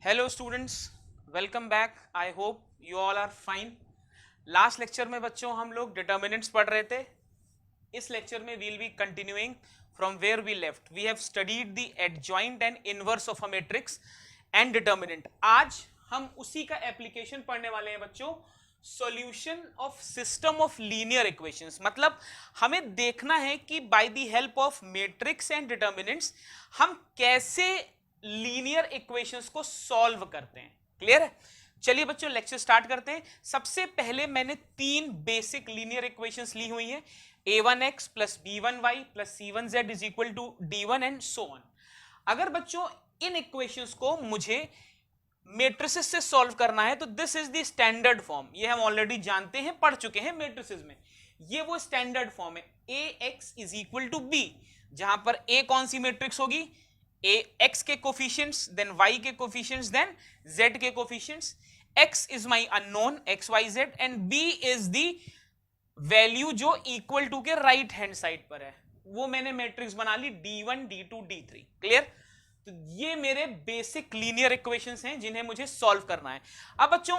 Hello students, welcome back. I hope you all are fine. Last lecture में बच्चों हम लोग डिटर्मिनेंट्स पढ़ रहे थे। इस लेक्चर में we'll be continuing from where we left. We have studied the adjoint and inverse of a matrix and determinant. आज हम उसी का एप्लीकेशन पढ़ने वाले हैं बच्चों, solution of system of linear equations. मतलब हमें देखना है कि by the help of matrix and determinants हम कैसे लीनियर इक्वेशंस को सॉल्व करते हैं। क्लियर है? चलिए बच्चों लेक्चर स्टार्ट करते हैं। सबसे पहले मैंने तीन बेसिक लीनियर इक्वेशंस ली हुई हैं, a1x plus b1y plus c1z is equal to d1 and so on. अगर बच्चों इन इक्वेशंस को मुझे मैट्रिसेस से सॉल्व करना है तो this is the standard form. ये हम ऑलरेडी जानते हैं, पढ़ चुके हैं मैट्रिसेस में। ये वो स्टैंडर्ड फॉर्म है, ax is equal to b, जहां पर a कौन सी मैट्रिक्स होगी, a x के कोफिशिएंट्स, देन y के कोफिशिएंट्स, देन z के coefficients. x is my unknown x y z and b is the value जो इक्वल टू के राइट हैंड साइड पर है। वो मैंने मैट्रिक्स बना ली d1 d2 d3। क्लियर? तो ये मेरे बेसिक लीनियर इक्वेशंस हैं जिन्हें मुझे सॉल्व करना है। अब बच्चों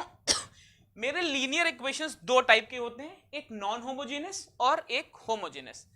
मेरे लीनियर इक्वेशंस दो टाइप के होते हैं, एक नॉन होमोजेनस और एक होमोजेनस।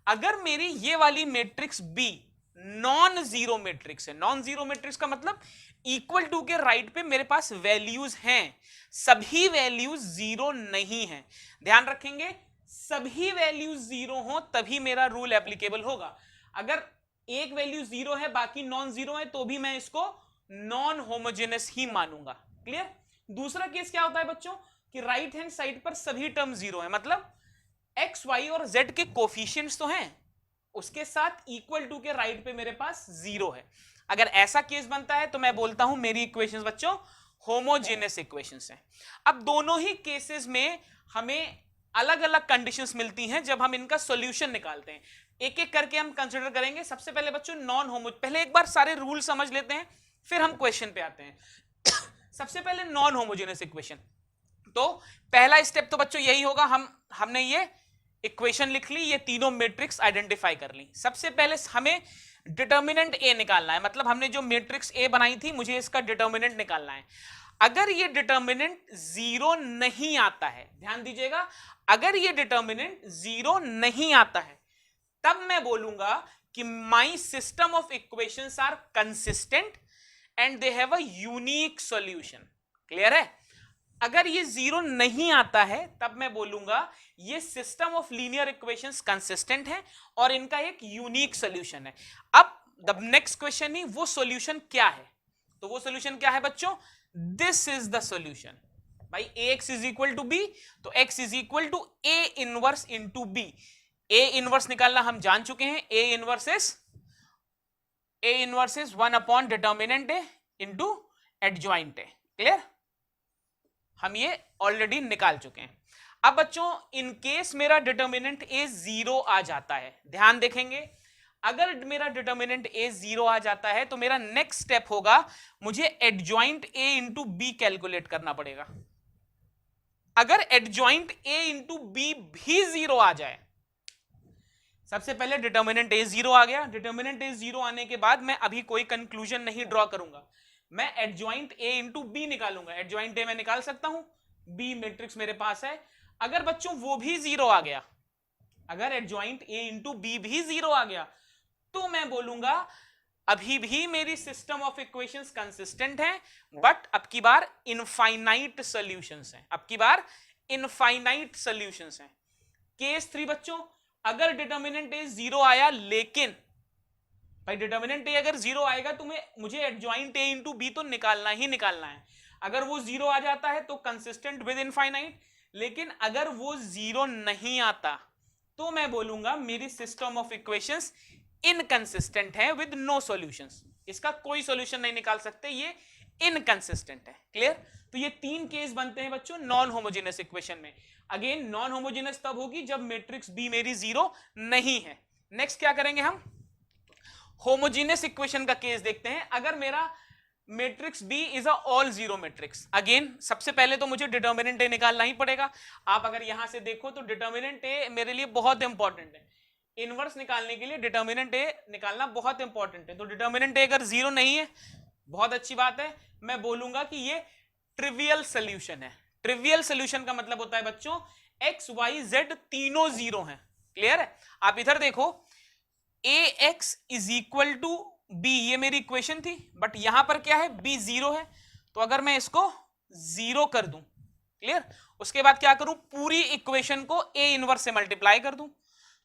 अगर मेरी ये वाली matrix B non zero matrix है, नॉन जीरो मैट्रिक्स का मतलब इक्वल टू के राइट पे मेरे पास वैल्यूज हैं, सभी वैल्यूज जीरो नहीं है। ध्यान रखेंगे, सभी वैल्यूज जीरो हो तभी मेरा रूल एप्लीकेबल होगा। अगर एक वैल्यू जीरो है बाकी नॉन जीरो है तो भी मैं इसको नॉन होमोजेनस ही मानूंगा। क्लियर? दूसरा केस क्या होता है बच्चों कि राइट हैंड साइड पर सभी टर्म जीरो है, मतलब एक्स वाई और जेड के कोफिशिएंट्स तो हैं, उसके साथ इक्वल टू के राइट पे मेरे पास जीरो है। अगर ऐसा केस बनता है तो मैं बोलता हूं मेरी इक्वेशंस बच्चों होमोजेनस इक्वेशंस हैं। अब दोनों ही केसेस में हमें अलग अलग कंडीशंस मिलती हैं जब हम इनका सॉल्यूशन निकालते हैं। एक एक करके हम कंसीडर करेंगे। सबसे पहले बच्चों नॉन होमो, पहले एक बार सारे रूल समझ लेते हैं फिर हम क्वेश्चन पे आते हैं। सबसे पहले नॉन होमोजेनस इक्वेशन। तो पहला स्टेप तो बच्चों यही होगा, हमने ये इक्वेशन लिख ली, ये तीनों मैट्रिक्स आइडेंटिफाई कर ली। सबसे पहले हमें डिटर्मिनेंट ए निकालना है, मतलब हमने जो मैट्रिक्स ए बनाई थी मुझे इसका डिटर्मिनेंट निकालना है। अगर ये डिटर्मिनेंट जीरो नहीं आता है, ध्यान दीजिएगा, अगर ये डिटर्मिनेंट जीरो नहीं आता है तब मैं बोलूंगा कि my system of equations are consistent and they have a unique solution. Clear है? अगर ये जीरो नहीं आता है तब मैं बोलूंगा ये system of linear equations consistent है और इनका एक यूनिक सॉल्यूशन है। अब द नेक्स्ट क्वेश्चन ही वो सॉल्यूशन क्या है, तो वो सॉल्यूशन क्या है बच्चों, दिस इज द सॉल्यूशन। भाई ax is equal to b, तो x is equal to a inverse into b। a inverse निकालना हम जान चुके हैं, a inverse is 1 upon determinant a into adjoint a। Clear? हम ये ऑलरेडी निकाल चुके हैं। अब बच्चों इन केस मेरा डिटर्मिनेंट ए जीरो आ जाता है, ध्यान देखेंगे, अगर मेरा डिटर्मिनेंट ए जीरो आ जाता है तो मेरा नेक्स्ट स्टेप होगा मुझे adjoint A into B calculate करना पड़ेगा। अगर एडजॉइंट ए इंटू बी भी जीरो आ जाए, सबसे पहले डिटर्मिनेंट ए जीरो आ गया, डिटर्मिनेंट ए जीरो आने के बाद मैं अभी कोई कंक्लूजन नहीं ड्रॉ करूंगा, मैं एडजॉइंट ए इंटू बी निकालूंगा। एडजॉइंट ए मैं निकाल सकता हूं, बी मैट्रिक्स मेरे पास है। अगर बच्चों वो भी जीरो आ गया, अगर एडजॉइंट ए इंटू बी भी जीरो आ गया तो मैं बोलूंगा अभी भी मेरी सिस्टम ऑफ इक्वेशंस कंसिस्टेंट है, बट अब की बार इनफाइनाइट सॉल्यूशंस हैं, अब की बार इनफाइनाइट सॉल्यूशंस हैं। केस 3 बच्चों, अगर डिटर्मिनेंट ए जीरो आया, लेकिन भाई डिटर्मिनेंट ए अगर जीरो आएगा तो मुझे एडजॉइंट ए इंटू बी तो निकालना ही निकालना है। अगर वो जीरो आ जाता है तो कंसिस्टेंट विद इनफाइनाइट, लेकिन अगर वो जीरो नहीं आता तो मैं बोलूंगा मेरी सिस्टम ऑफ इक्वेशंस इनकंसिस्टेंट है विद नो सॉल्यूशंस। इसका कोई सॉल्यूशन नहीं निकाल सकते, ये इनकंसिस्टेंट है। क्लियर? तो ये तीन केस बनते हैं बच्चों नॉन होमोजेनस इक्वेशन में। अगेन नॉन होमोजेनस तब होगी जब मैट्रिक्स बी मेरी जीरो नहीं है। नेक्स्ट क्या करेंगे हम, होमोजेनस इक्वेशन का केस देखते हैं। अगर मेरा matrix B is a all zero matrix, again सबसे पहले तो मुझे डिटर्मिनेंट ए निकालना ही पड़ेगा। आप अगर यहां से देखो तो डिटर्मिनेंट ए मेरे लिए बहुत इंपॉर्टेंट है, इनवर्स निकालने के लिए डिटर्मिनेंट ए निकालना बहुत इंपॉर्टेंट है। तो डिटर्मिनेंट ए अगर जीरो नहीं है बहुत अच्छी बात है, मैं बोलूंगा कि ये ट्रिवियल सोल्यूशन है। ट्रिवियल सोल्यूशन का मतलब होता है बच्चों एक्स वाई जेड तीनों जीरो हैं। क्लियर है? आप इधर देखो, A X is equal to B, ये मेरी इक्वेशन थी, बट यहां पर क्या है, बी जीरो है। तो अगर मैं इसको जीरो कर दूं, क्लियर, उसके बाद क्या करूं, पूरी इक्वेशन को ए इनवर्स से मल्टीप्लाई कर दूं,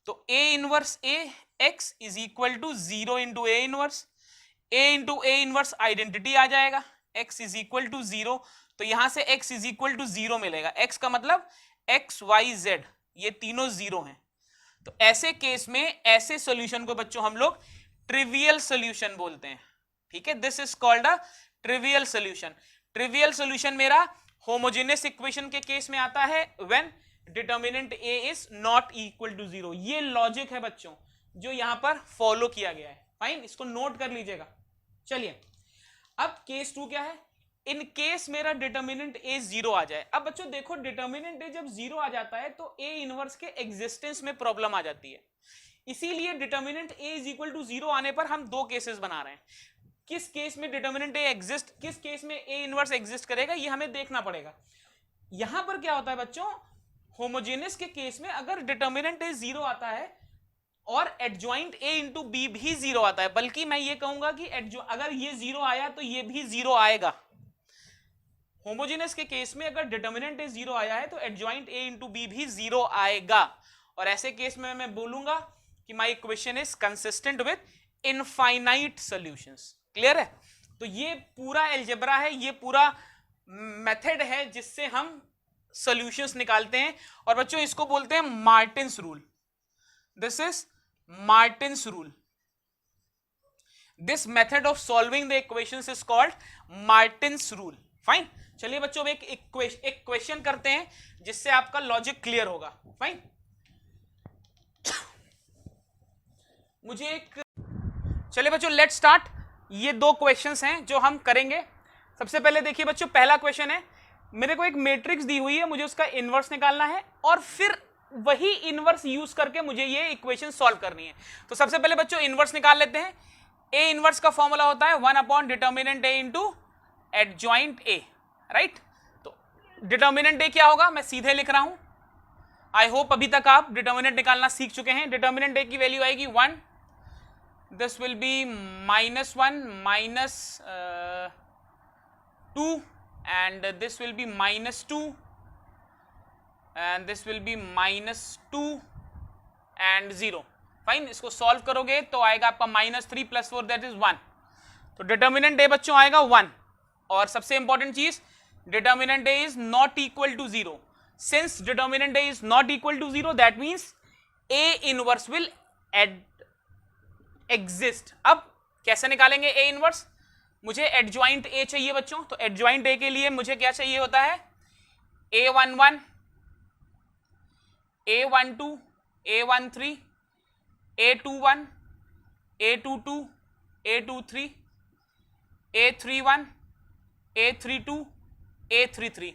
तो A inverse A X is equal to zero into A inverse, A into A inverse identity आ जाएगा, X is equal to zero, तो यहां से X is equal to zero मिलेगा। एक्स का मतलब एक्स वाई जेड, ये तीनों जीरो हैं। तो ऐसे केस में ऐसे सॉल्यूशन को बच्चों हम लोग ट्रिवियल सॉल्यूशन बोलते हैं। ठीक है, this is called a trivial solution. Trivial solution मेरा होमोजेनियस इक्वेशन के केस में आता है when determinant A is not equal to zero. ये लॉजिक है बच्चों जो यहां पर फॉलो किया गया है। फाइन, इसको नोट कर लीजिएगा। चलिए, अब केस टू क्या है, इन केस मेरा डिटर्मिनेंट ए जीरो आ जाए। अब बच्चों देखो, डिटर्मिनेंट ए जब जीरो आ जाता है तो ए इनवर्स के एग्जिस्टेंस में प्रॉब्लम आ जाती है। इसीलिए determinant A is equal to zero आने पर हम दो केसेस बना रहे हैं। किस केस में डिटर्मिनेंट ए एग्जिस्ट, किस केस में ए इनवर्स एग्जिस्ट करेगा, ये हमें देखना पड़ेगा। यहां पर क्या होता है बच्चों, होमोजेनियस के केस में अगर डिटर्मिनेंट ए जीरो आता है और एडजॉइंट ए इंटू बी भी जीरो आता है, बल्कि मैं ये कहूंगा कि अगर ये जीरो आया तो ये भी जीरो आएगा। होमोजेनियस के केस में अगर डिटर्मिनेंट ए जीरो आया है तो एडजॉइंट ए इंटू बी भी जीरो आएगा, और ऐसे केस में मैं बोलूंगा कि my equation is consistent with infinite solutions. Clear है? तो ये पूरा एल्जेब्रा है, ये पूरा मेथड है जिससे हम सॉल्यूशंस निकालते हैं, और बच्चों इसको बोलते हैं Martins rule. This is Martins rule. This method of solving the equations is called Martins rule. Fine, चलिए बच्चों एक क्वेश्चन करते हैं जिससे आपका लॉजिक क्लियर होगा। फाइन, मुझे एक, चलिए बच्चों लेट्स स्टार्ट। ये दो क्वेश्चंस हैं जो हम करेंगे। सबसे पहले देखिए बच्चों, पहला क्वेश्चन है, मेरे को एक मैट्रिक्स दी हुई है, मुझे उसका इनवर्स निकालना है और फिर वही इनवर्स यूज करके मुझे ये इक्वेशन सॉल्व करनी है। तो सबसे पहले बच्चों इनवर्स निकाल लेते हैं। ए इनवर्स का फॉर्मूला होता है 1 upon determinant A into adjoint A, right. तो डिटर्मिनेंट ए क्या होगा, मैं सीधे लिख रहा हूं। आई होप अभी तक आप डिटर्मिनेंट निकालना सीख चुके हैं। डिटर्मिनेंट ए की वैल्यू आएगी 1, this will be -1 minus 2 and this will be -2 and this will be -2 and 0। Fine, इसको सॉल्व करोगे तो आएगा आपका -3 + 4 दैट इज 1। तो डिटर्मिनेंट ए बच्चों आएगा 1, और सबसे इंपॉर्टेंट चीज, determinant A is not equal to 0। Since determinant A is not equal to 0 that means A inverse will exist. अब कैसे निकालेंगे ए इनवर्स, मुझे एडजॉइंट ए चाहिए बच्चों। तो एडजॉइंट ए के लिए मुझे क्या चाहिए होता है, A11, A12, A13, A21, A22, A23, A31, A32, A33,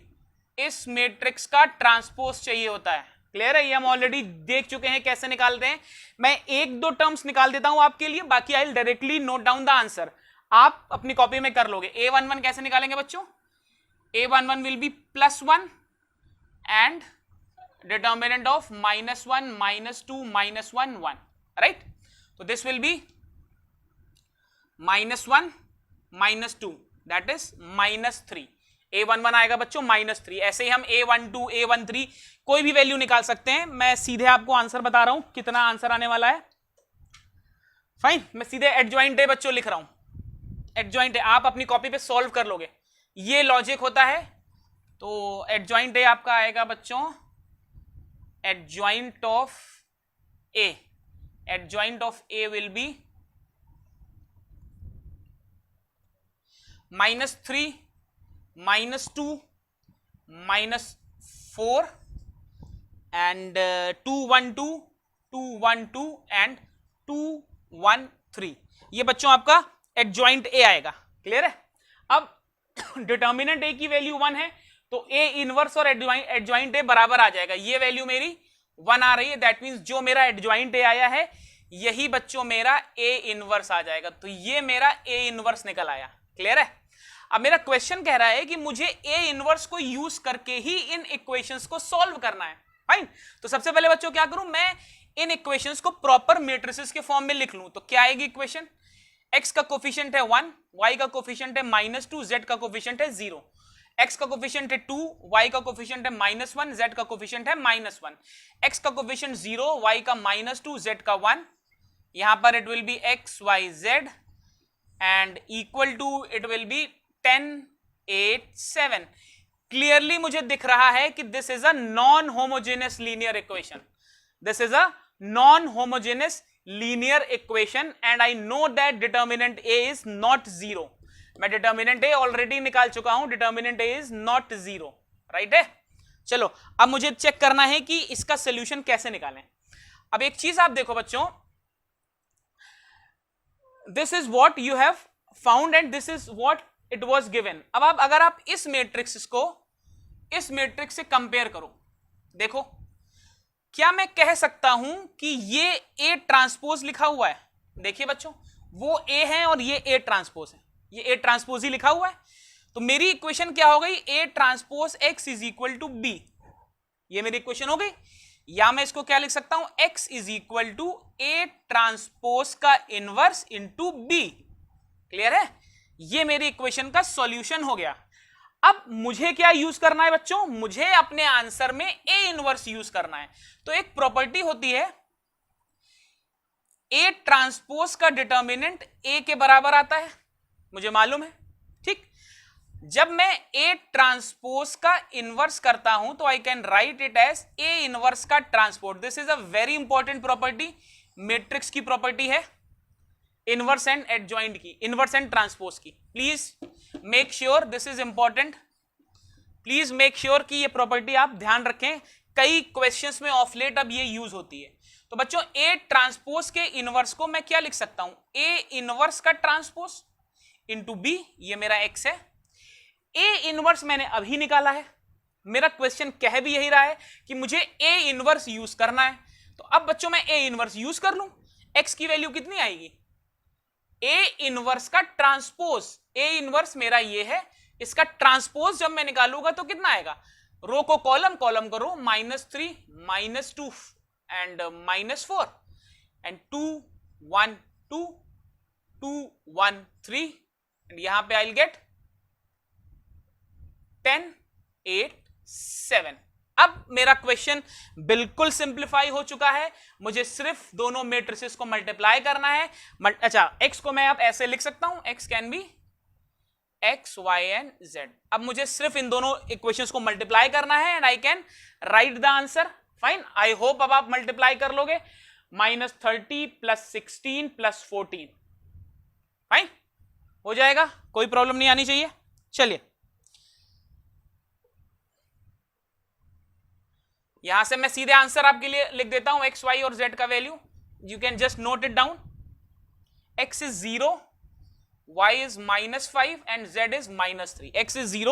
इस मैट्रिक्स का ट्रांसपोज चाहिए होता है। क्लियर है? ये हम ऑलरेडी देख चुके हैं कैसे निकालते हैं। मैं एक दो टर्म्स निकाल देता हूं आपके लिए, बाकी I will directly note down the answer. आप अपनी कॉपी में कर लोगे। A11 कैसे निकालेंगे बच्चों, A11 will be +1 and determinant of -1, -2, -1, 1, right. तो this will be -1 -2 that is -3। A11 आएगा बच्चों -3। ऐसे ही हम A12, A13 कोई भी वैल्यू निकाल सकते हैं। मैं सीधे आपको आंसर बता रहा हूं कितना आंसर आने वाला है। फाइन, मैं सीधे एडजॉइंट ए बच्चों लिख रहा हूं। एडजॉइंट ए आप अपनी कॉपी पे सॉल्व कर लोगे, ये लॉजिक होता है। तो एडजॉइंट ए आपका आएगा बच्चों adjoint of A, adjoint of A will be -3, -2, -4 and 212, 212 and 213। ये बच्चों आपका एडजॉइंट ए आएगा। क्लियर है? अब डिटर्मिनेंट ए की वैल्यू 1 है तो ए इनवर्स और एडजॉइंट ए बराबर आ जाएगा। ये वैल्यू मेरी 1 आ रही है, दैट मींस जो मेरा एडजॉइंट ए आया है यही बच्चों मेरा ए इनवर्स आ जाएगा। तो ये मेरा ए इनवर्स निकल आया। क्लियर है? अब मेरा क्वेश्चन कह रहा है कि मुझे ए इनवर्स को यूज करके ही इन इक्वेशंस को सॉल्व करना है। फाइन, तो सबसे पहले बच्चों क्या करूं, मैं इन इक्वेशंस को प्रॉपर मैट्रिसेस के फॉर्म में लिख लूं। तो क्या आएगी इक्वेशन, x का कोफिशिएंट है 1, y का कोफिशिएंट है -2, z का कोफिशिएंट है 0। x का कोफिशिएंट है 2, y का कोफिशिएंट है -1, z का कोफिशिएंट है -1। x का कोफिशिएंट 0, y का -2, z का 1। यहां पर it will be x y z and equal to it will be 10 8 7। Clearly मुझे दिख रहा है कि this is a non homogeneous linear equation, this is a non homogeneous linear equation and I know that determinant A is not 0। मैं determinant A already निकाल चुका हूं, determinant A is not 0, right है। चलो अब मुझे चेक करना है कि इसका सोल्यूशन कैसे निकालें। अब एक चीज आप देखो बच्चों, this is what you have found and this is what it was given. अब आप अगर आप इस मैट्रिक्स को इस मैट्रिक्स से कंपेयर करो, देखो क्या मैं कह सकता हूं कि ये ए ट्रांसपोज लिखा हुआ है। देखिए बच्चों, वो ए है और ये ए ट्रांसपोज है, ये ए ट्रांसपोज ही लिखा हुआ है। तो मेरी इक्वेशन क्या हो गई, A transpose X is equal to B, ये मेरी इक्वेशन हो गई। या मैं इसको क्या लिख सकता हूं, X is equal to A transpose का इनवर्स इंटू बी। क्लियर है, ये मेरी इक्वेशन का सॉल्यूशन हो गया। अब मुझे क्या यूज करना है बच्चों, मुझे अपने आंसर में ए इनवर्स यूज करना है। तो एक प्रॉपर्टी होती है, ए ट्रांसपोज का डिटर्मिनेंट ए के बराबर आता है, मुझे मालूम है, ठीक। जब मैं ए ट्रांसपोज का इनवर्स करता हूं तो I can write it as A inverse का transpose. This is a very important property, matrix की प्रॉपर्टी है, इनवर्स एंड एडजॉइंट की, इनवर्स एंड ट्रांसपोज की। Please make sure this is important, please make sure कि ये property आप ध्यान रखें, कई क्वेश्चंस में ऑफ लेट अब ये यूज होती है। तो बच्चों ए ट्रांसपोज के इनवर्स को मैं क्या लिख सकता हूं, ए इनवर्स का ट्रांसपोज इंटू बी, ये मेरा एक्स है। ए इनवर्स मैंने अभी निकाला है, मेरा क्वेश्चन कह भी यही रहा है कि मुझे ए इनवर्स यूज करना है। तो अब बच्चों मैं ए इनवर्स यूज कर लूं, एक्स की वैल्यू कितनी आएगी, ए इनवर्स का ट्रांसपोज, ए इनवर्स मेरा ये है, इसका ट्रांसपोज जब मैं निकालूंगा तो कितना आएगा, रो को कॉलम, कॉलम को रो, -3 -2 एंड -4 एंड 2 1 2 2 1 3 एंड यहां पे आई विल गेट 10 8 7। अब मेरा क्वेश्चन बिल्कुल सिंप्लीफाई हो चुका है, मुझे सिर्फ दोनों मैट्रिसेस को मल्टीप्लाई करना है। अच्छा, एक्स को मैं अब ऐसे लिख सकता हूं, X can be X Y and Z. अब मुझे सिर्फ इन दोनों इक्वेशंस को मल्टीप्लाई करना है and I can right the answer. Fine, I hope अब आप मल्टीप्लाई कर लोगे, -30 + 16 + 14, फाइन हो जाएगा, कोई प्रॉब्लम नहीं आनी चाहिए। चलिए यहां से मैं सीधे आंसर आपके लिए लिख देता हूं, एक्स वाई और जेड का value, you can just note it down. X is 0, y is -5 and z is -3। x is 0,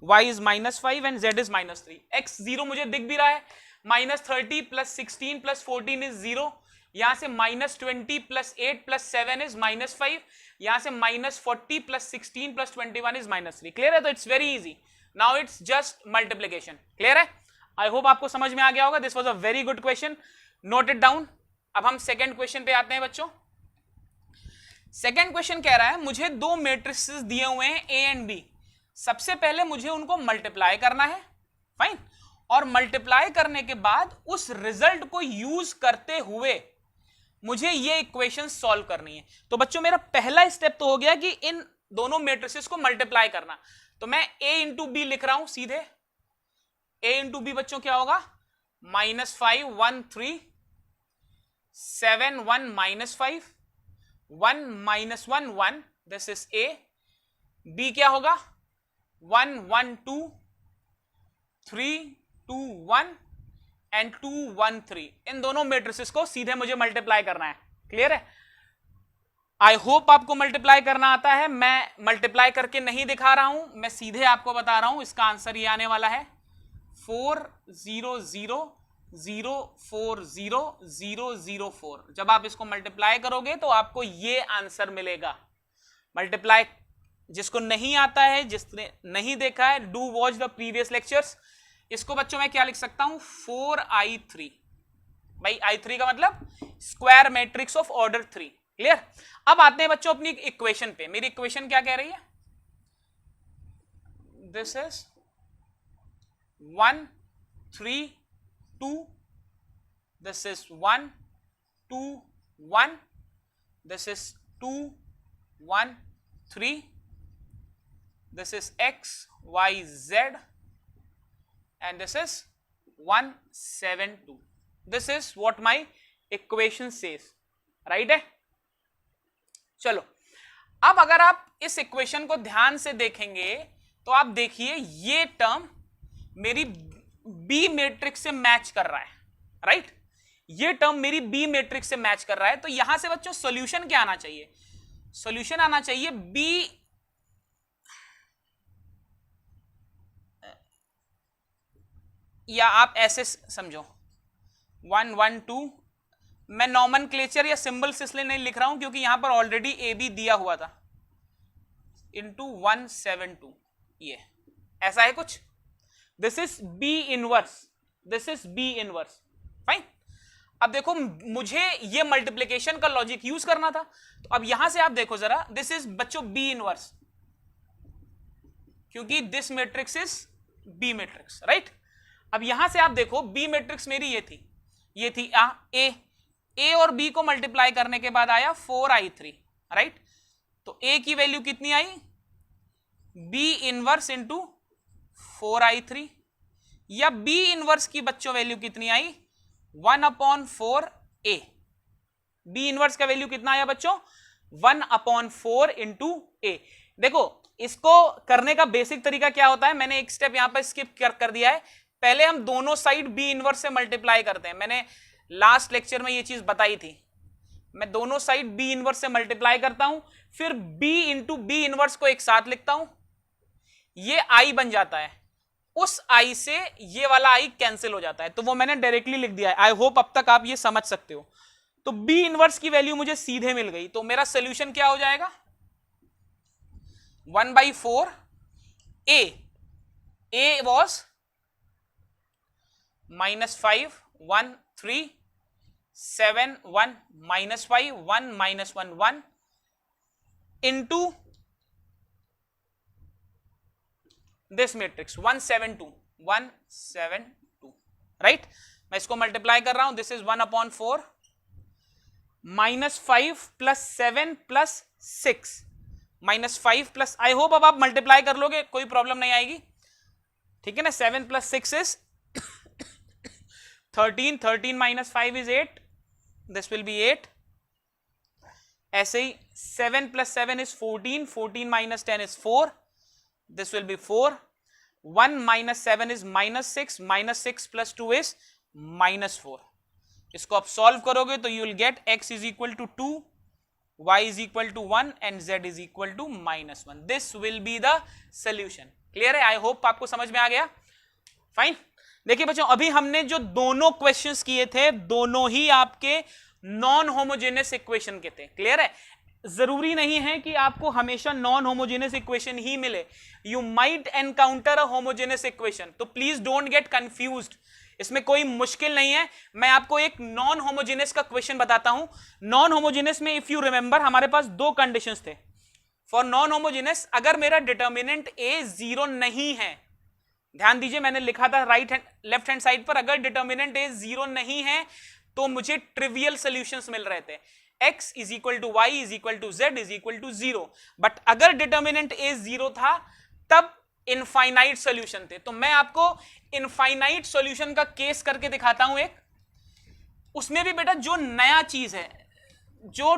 y is -5 and z is -3। x 0 मुझे दिख भी रहा है, -30 + 16 + 14 is 0, यहां से -20 + 8 + 7 is -5, यहां से -40 + 16 + 21 is -3। क्लियर है, तो it's very easy, now it's just multiplication. Clear है, आई होप आपको समझ में आ गया होगा। This was a very good question, note it down. अब हम सेकेंड क्वेश्चन पे आते हैं बच्चों। सेकेंड क्वेश्चन कह रहा है मुझे दो मैट्रिसेस दिए हुए हैं ए एंड बी, सबसे पहले मुझे उनको मल्टीप्लाई करना है, फाइन, और मल्टीप्लाई करने के बाद उस रिजल्ट को यूज करते हुए मुझे ये इक्वेशन सॉल्व करनी है। तो बच्चों मेरा पहला स्टेप तो हो गया कि इन दोनों मैट्रिसेस को मल्टीप्लाई करना, तो मैं a इंटू बी लिख रहा हूं सीधे। a इंटू बी बच्चों क्या होगा, -5 1 3 7 1 -5 1 -1 1, दिस इज a। b क्या होगा, 1 1 2 3 2 1 एंड 2 1 3। इन दोनों मैट्रिसेस को सीधे मुझे मल्टीप्लाई करना है। क्लियर है, आई होप आपको मल्टीप्लाई करना आता है। मैं मल्टीप्लाई करके नहीं दिखा रहा हूं, मैं सीधे आपको बता रहा हूं। इसका आंसर ये आने वाला है 4 0 0 0 4 0 0 0 4। जब आप इसको मल्टीप्लाई करोगे तो आपको ये आंसर मिलेगा। मल्टीप्लाई जिसको नहीं आता है, जिसने नहीं देखा है, do watch the previous lectures. इसको बच्चों मैं क्या लिख सकता हूं, 4i3। भाई i3 का मतलब square matrix of order 3। Clear. अब आते हैं बच्चों अपनी इक्वेशन पे। मेरी इक्वेशन क्या कह रही है, this is 1 3 2, this is 1 2 1, this is 2 1 3, this is x y z, and this is 1 7 2. This is what my equation says, right है। चलो अब अगर आप इस इक्वेशन को ध्यान से देखेंगे तो आप देखिए ये टर्म मेरी बी मैट्रिक्स से मैच कर रहा है, राइट। ये टर्म मेरी बी मैट्रिक्स से मैच कर रहा है। तो यहां से बच्चों सॉल्यूशन क्या आना चाहिए, सॉल्यूशन आना चाहिए बी, या आप ऐसे समझो 1 1 2। मैं नॉमेनक्लेचर या सिंबल्स इसलिए नहीं लिख रहा हूं क्योंकि यहां पर ऑलरेडी ए बी दिया हुआ था, इंटू 1 7 2, ये ऐसा है कुछ। This is B inverse, this is B inverse, fine. अब देखो मुझे ये मल्टीप्लिकेशन का लॉजिक यूज करना था, तो अब यहां से आप देखो जरा, दिस इज बच्चों बी इनवर्स, क्योंकि this matrix is B matrix, right. अब यहां से आप देखो बी मैट्रिक्स मेरी ये थी ए और बी को मल्टीप्लाई करने के बाद आया 4i3, राइट। तो ए की वैल्यू कितनी आई, बी इनवर्स इंटू 4i3, या बी इनवर्स की बच्चों वैल्यू कितनी आई, 1/4 ए। बी इनवर्स का वैल्यू कितना आया बच्चों, 1/4 इंटू ए। देखो इसको करने का बेसिक तरीका क्या होता है, मैंने एक स्टेप यहां पर स्किप कर दिया है। पहले हम दोनों साइड बी इनवर्स से मल्टीप्लाई करते हैं, मैंने लास्ट लेक्चर में ये चीज बताई थी। मैं दोनों साइड बी इनवर्स से मल्टीप्लाई करता हूं, फिर बी इंटू बी इनवर्स को एक साथ लिखता हूं, ये आई बन जाता है। उस आई से ये वाला आई कैंसिल हो जाता है, तो वो मैंने डायरेक्टली लिख दिया है। आई होप अब तक आप ये समझ सकते हो। तो बी इनवर्स की वैल्यू मुझे सीधे मिल गई, तो मेरा सोल्यूशन क्या हो जाएगा, 1/4 ए was -5 1 3 7 1 -5 1 -1 1 into this matrix 1 7 2 1 7 2, right. मैं इसको मल्टीप्लाई कर रहा हूं, this is 1/4 -5 + 7 + 6 -5 plus, I hope अब आप मल्टीप्लाई कर लोगे, कोई प्रॉब्लम नहीं आएगी, ठीक है ना। 7 + 6 is 13, 13 - 5 is 8, this will be 8। ऐसे ही 7 + 7 is 14, 14 - 10 is 4, this will be 4। 1 - 7 is -6, -6 + 2 is -4। इसको आप सॉल्व करोगे तो you will get x is equal to 2, y is equal to 1 and z is equal to -1। this will be the solution। Clear है, I hope आपको समझ में आ गया, fine. देखिए बच्चों अभी हमने जो दोनों क्वेश्चंस किए थे, दोनों ही आपके नॉन होमोजेनियस इक्वेशन के थे। क्लियर है, जरूरी नहीं है कि आपको हमेशा नॉन होमोजेनियस इक्वेशन ही मिले, you might encounter a homogeneous equation, तो प्लीज डोंट गेट कंफ्यूज्ड, इसमें कोई मुश्किल नहीं है। मैं आपको एक नॉन होमोजेनियस का क्वेश्चन बताता हूं। नॉन होमोजेनियस में इफ यू रिमेंबर हमारे पास दो कंडीशंस थे फॉर नॉन होमोजेनियस। अगर मेरा डिटर्मिनेंट ए 0 नहीं है, ध्यान दीजिए मैंने लिखा था लेफ्ट हैंड साइड पर, अगर डिटर्मिनेंट ए 0 नहीं है तो मुझे ट्रिवियल सॉल्यूशंस मिल रहे थे, x = y = z = 0। बट अगर डिटर्मिनेंट ए 0 था तब इनफाइनाइट सॉल्यूशन थे। तो मैं आपको इनफाइनाइट सॉल्यूशन का केस करके दिखाता हूं एक, उसमें भी बेटा जो नया चीज है, जो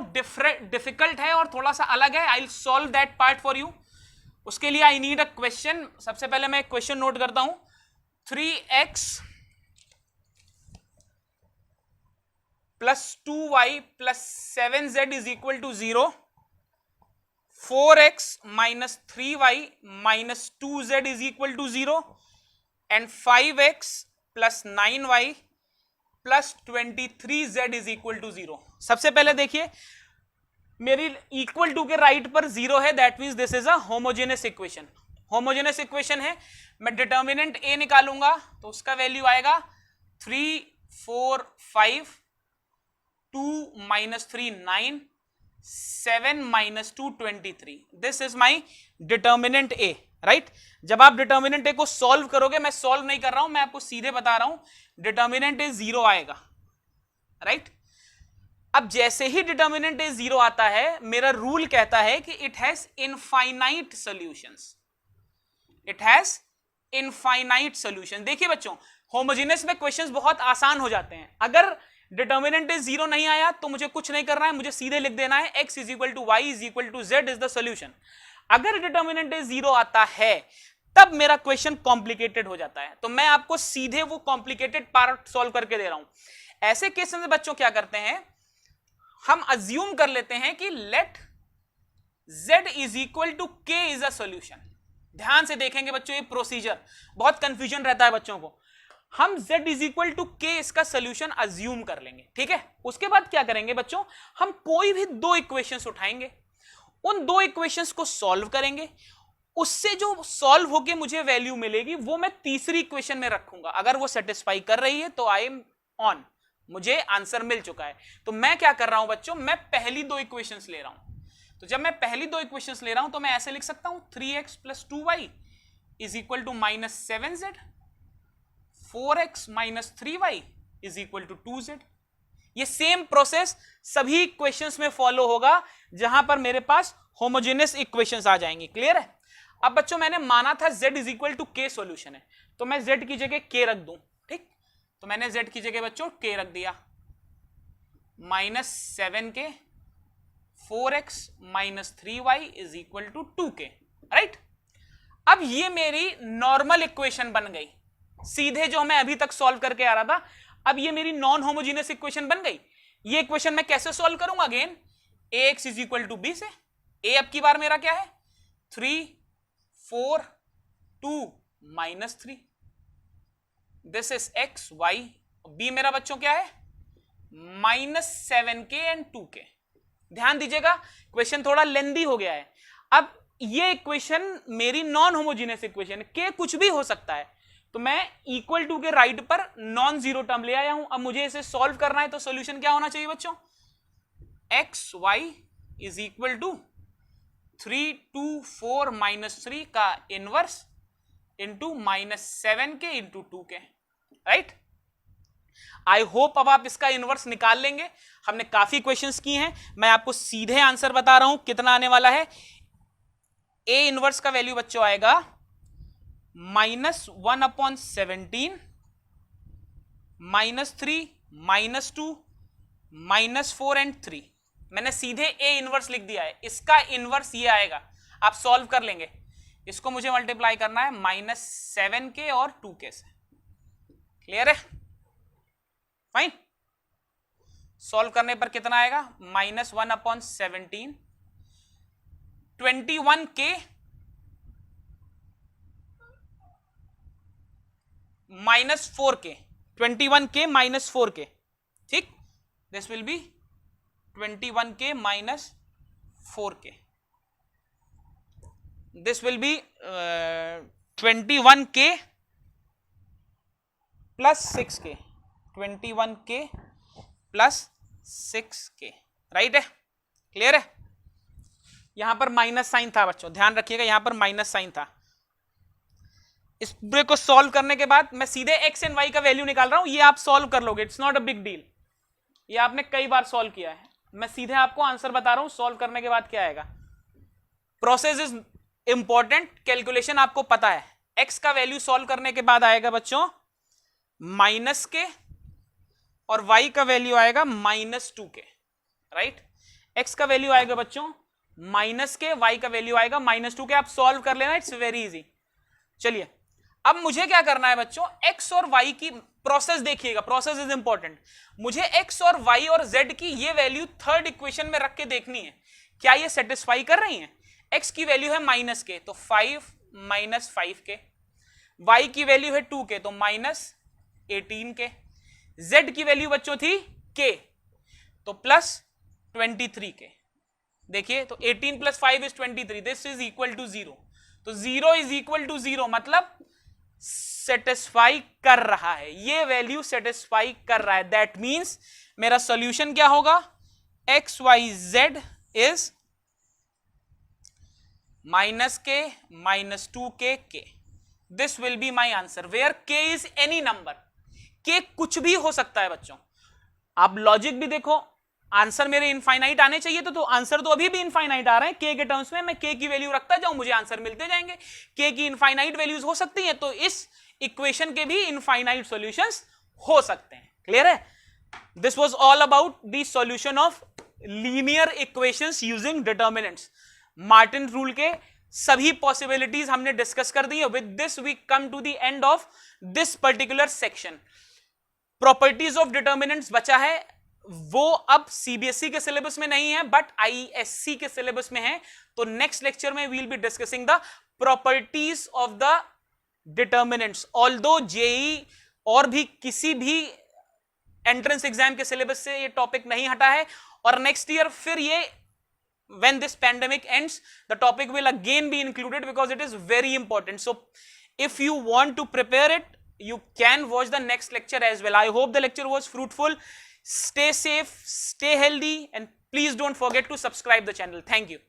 डिफिकल्ट है और थोड़ा सा अलग है, I will solve that part for you. उसके लिए आई नीड अ क्वेश्चन। सबसे पहले मैं एक क्वेश्चन नोट करता हूं, 3x + 2y + 7z = 0, 4x - 3y - 2z = 0 and 5x + 9y + 23z = 0। सबसे पहले देखिए मेरी इक्वल टू के राइट पर जीरो है, that means this is a homogeneous equation. Homogeneous equation है, मैं डिटर्मिनेंट ए निकालूंगा तो उसका वैल्यू आएगा 3 4 5 2 minus 3 9 7 minus 2 23। This is my determinant A, right. जब आप डिटर्मिनेंट ए को सॉल्व करोगे, मैं सॉल्व नहीं कर रहा हूं, मैं आपको सीधे बता रहा हूं, डिटर्मिनेंट ए जीरो आएगा, राइट। अब जैसे ही डिटर्मिनेंट ए जीरो आता है, मेरा रूल कहता है कि it has infinite solutions, it has infinite solution. देखिए बच्चों, होमोजेनियस में क्वेश्चंस बहुत आसान हो जाते हैं। अगर डिटर्मिनेंट ए जीरो नहीं आया तो मुझे कुछ नहीं करना है, मुझे सीधे लिख देना है x is equal to Y is equal to Z is the solution. अगर डिटर्मिनेंट ए जीरो आता है तब मेरा क्वेश्चन कॉम्प्लिकेटेड हो जाता है, तो मैं आपको सीधे वो कॉम्प्लिकेटेड पार्ट सॉल्व करके दे रहा हूं। ऐसे केस में बच्चों क्या करते हैं, हम अज्यूम कर लेते हैं कि let z is equal to k is a solution. ध्यान से देखेंगे बच्चों, ये प्रोसीजर बहुत कंफ्यूजन रहता है बच्चों को। हम z is equal to k इसका सोल्यूशन अज्यूम कर लेंगे, ठीक है। उसके बाद क्या करेंगे बच्चों, हम कोई भी दो इक्वेशंस उठाएंगे, उन दो इक्वेशंस को सॉल्व करेंगे, उससे जो सॉल्व होके मुझे वैल्यू मिलेगी वो मैं तीसरी इक्वेशन में रखूंगा। अगर वो सेटिस्फाई कर रही है तो आई एम ऑन, मुझे आंसर मिल चुका है। तो मैं क्या कर रहा हूं बच्चों, मैं पहली दो इक्वेशंस ले रहा हूं। तो जब मैं पहली दो इक्वेशंस ले रहा हूं तो मैं ऐसे लिख सकता हूं 3x plus 2y is equal to minus 7z, 4x minus 3y is equal to 2z। ये सेम प्रोसेस सभी इक्वेशंस में फॉलो होगा जहां पर मेरे पास होमोजेनियस इक्वेशंस आ जाएंगी। क्लियर है। अब बच्चों मैंने माना था z is equal to k solution है, तो मैं z की जगह k रख दूं, ठीक। तो मैंने z की जगह बच्चों k रख दिया, minus 7k 4x minus 3y is equal to 2k, right. अब ये मेरी नॉर्मल इक्वेशन बन गई, सीधे जो मैं अभी तक सॉल्व करके आ रहा था। अब ये मेरी नॉन होमोजेनियस इक्वेशन बन गई। ये इक्वेशन मैं कैसे सॉल्व करूंगा, again ax is equal to b से। a अब की बार मेरा क्या है, 3 4 2 minus 3, this is x y। b मेरा बच्चों क्या है, माइनस 7k एंड 2k। ध्यान दीजिएगा, क्वेश्चन थोड़ा लेंदी हो गया है। अब ये इक्वेशन मेरी नॉन होमोजेनियस इक्वेशन, के कुछ भी हो सकता है, तो मैं इक्वल टू के राइट पर नॉन जीरो टर्म ले आया हूं। अब मुझे इसे सॉल्व करना है, तो सॉल्यूशन क्या होना चाहिए बच्चों, X Y is equal to 3 2 4 minus 3 का inverse into minus 7k into 2k, right. I hope अब आप इसका इनवर्स निकाल लेंगे। हमने काफी क्वेश्चंस किए हैं, मैं आपको सीधे आंसर बता रहा हूं कितना आने वाला है। ए इनवर्स का वैल्यू बच्चों आएगा -1/17 -3 -2 -4 एंड 3। मैंने सीधे ए इनवर्स लिख दिया है, इसका इनवर्स ये आएगा, आप सॉल्व कर लेंगे। इसको मुझे मल्टीप्लाई करना है -7k और 2k से। क्लियर है, फाइन। सॉल्व करने पर कितना आएगा, -1/17 21k -4k 21k -4k, ठीक। This will B 21k -4k, this will B 21k plus 6k, 21k plus 6k, right है। क्लियर है। यहां पर माइनस साइन था बच्चों, ध्यान रखिएगा, यहां पर माइनस साइन था। इस पूरे को सॉल्व करने के बाद मैं सीधे x एंड y का वैल्यू निकाल रहा हूं, ये आप सॉल्व कर लोगे, it's not a big deal. ये आपने कई बार सॉल्व किया है, मैं सीधे आपको आंसर बता रहा हूं, सॉल्व करने के बाद क्या आएगा। प्रोसेस इज इंपॉर्टेंट, कैलकुलेशन आपको पता है। x का वैल्यू सॉल्व करने के बाद आएगा बच्चों -k और y का वैल्यू आएगा -2k, राइट। x का वैल्यू आएगा बच्चों -k, y का वैल्यू आएगा -2k। आप सॉल्व कर लेना, इट्स वेरी इजी। चलिए अब मुझे क्या करना है बच्चों, x और y की प्रोसेस देखिएगा, प्रोसेस इज इंपॉर्टेंट। मुझे x और y और z की ये वैल्यू थर्ड इक्वेशन में रख के देखनी है, क्या ये सेटिस्फाई कर रही है। x की वैल्यू है -k, तो 5 -5k, y की वैल्यू है 2k, तो -18k, z की वैल्यू बच्चों थी k, तो +23k, देखिए तो 18 plus 5 is 23, this is equal to 0, तो 0 इज इक्वल टू 0 मतलब सेटिस्फाई कर रहा है, ये वैल्यू सेटिस्फाई कर रहा है, दैट मींस मेरा सॉल्यूशन क्या होगा, X Y Z is -k -2k, this will be my answer, where k is any number, k कुछ भी हो सकता है बच्चों, आप लॉजिक भी देखो, आंसर मेरे इनफाइनाइट आने चाहिए, तो आंसर तो अभी भी इनफाइनाइट आ रहे हैं, k के टर्म्स में, मैं k की वैल्यू रखता जाऊं, मुझे आंसर मिलते जाएंगे, k की इनफाइनाइट वैल्यूज हो सकती हैं, तो इस इक्वेशन के भी इनफाइनाइट सॉल्यूशंस हो सकते हैं, क्लियर है। This was all about the solution of linear equations using determinants, Martin rule के सभी पॉसिबिलिटीज हमने डिस्कस कर दी है। With this we come to the end of this particular section. Properties of determinants बचा है, वो अब सीबीएसई के सिलेबस में नहीं है बट आईएससी के सिलेबस में है, तो नेक्स्ट लेक्चर में we will be discussing the properties of the determinants. Although JEE और भी किसी भी एंट्रेंस एग्जाम के सिलेबस से ये टॉपिक नहीं हटा है, और नेक्स्ट ईयर फिर ये when this pandemic ends the topic will again be included because it is very important. So if you want to prepare it, you can watch the next lecture as well. I hope the lecture was fruitful. Stay safe, stay healthy, and please don't forget to subscribe the channel. Thank you.